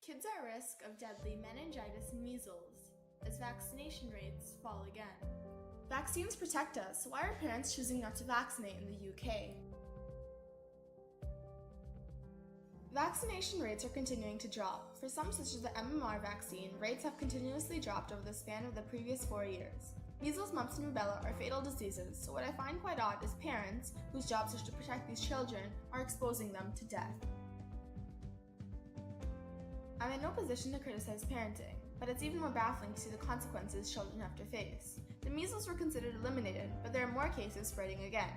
Kids are at risk of deadly meningitis and measles as vaccination rates fall again. Vaccines protect us, so why are parents choosing not to vaccinate in the UK? Vaccination rates are continuing to drop. For some, such as the MMR vaccine, rates have continuously dropped over the span of the previous 4 years. Measles, mumps, and rubella are fatal diseases, so what I find quite odd is parents, whose jobs are to protect these children, are exposing them to death. I'm in no position to criticize parenting, but it's even more baffling to see the consequences children have to face. The measles were considered eliminated, but there are more cases spreading again.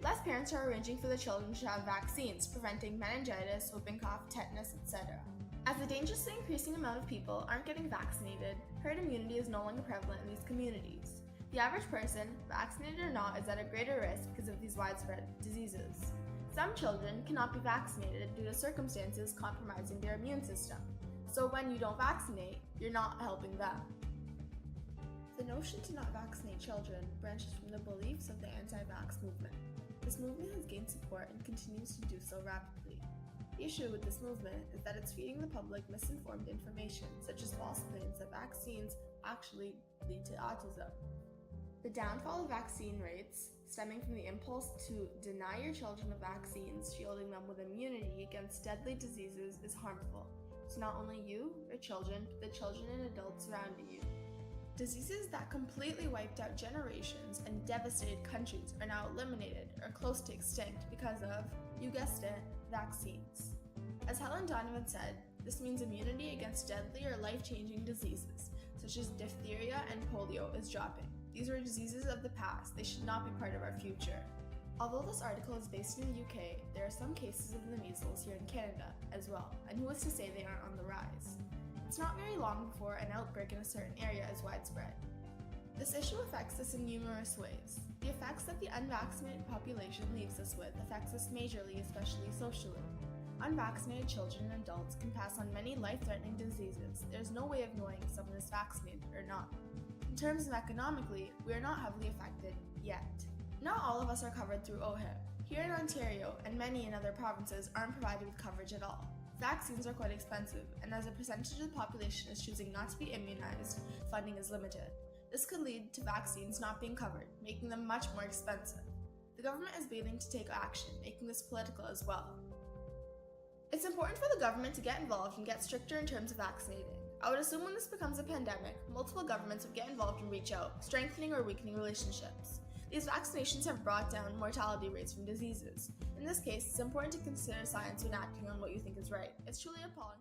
Less parents are arranging for the children to have vaccines, preventing meningitis, whooping cough, tetanus, etc. As the dangerously increasing amount of people aren't getting vaccinated, herd immunity is no longer prevalent in these communities. The average person, vaccinated or not, is at a greater risk because of these widespread diseases. Some children cannot be vaccinated due to circumstances compromising their immune system. So when you don't vaccinate, you're not helping them. The notion to not vaccinate children branches from the beliefs of the anti-vax movement. This movement has gained support and continues to do so rapidly. The issue with this movement is that it's feeding the public misinformed information, such as false claims that vaccines actually lead to autism. The downfall of vaccine rates, stemming from the impulse to deny your children the vaccines, shielding them with immunity against deadly diseases, is harmful to not only you, your children, but the children and adults surrounding you. Diseases that completely wiped out generations and devastated countries are now eliminated or close to extinct because of, you guessed it, vaccines. As Helen Donovan said, this means immunity against deadly or life-changing diseases, such as diphtheria and polio, is dropping. These were diseases of the past. They should not be part of our future. Although this article is based in the UK, there are some cases of the measles here in Canada as well, and who is to say they aren't on the rise? It's not very long before an outbreak in a certain area is widespread. This issue affects us in numerous ways. The effects that the unvaccinated population leaves us with affects us majorly, especially socially. Unvaccinated children and adults can pass on many life-threatening diseases. There's no way of knowing if someone is vaccinated or not. In terms of economically, we are not heavily affected yet. Not all of us are covered through OHIP. Here in Ontario and many in other provinces aren't provided with coverage at all. Vaccines are quite expensive, and as a percentage of the population is choosing not to be immunized, funding is limited. This could lead to vaccines not being covered, making them much more expensive. The government is beginning to take action, making this political as well. It's important for the government to get involved and get stricter in terms of vaccinating. I would assume when this becomes a pandemic, multiple governments would get involved and reach out, strengthening or weakening relationships. These vaccinations have brought down mortality rates from diseases. In this case, it's important to consider science when acting on what you think is right. It's truly appalling.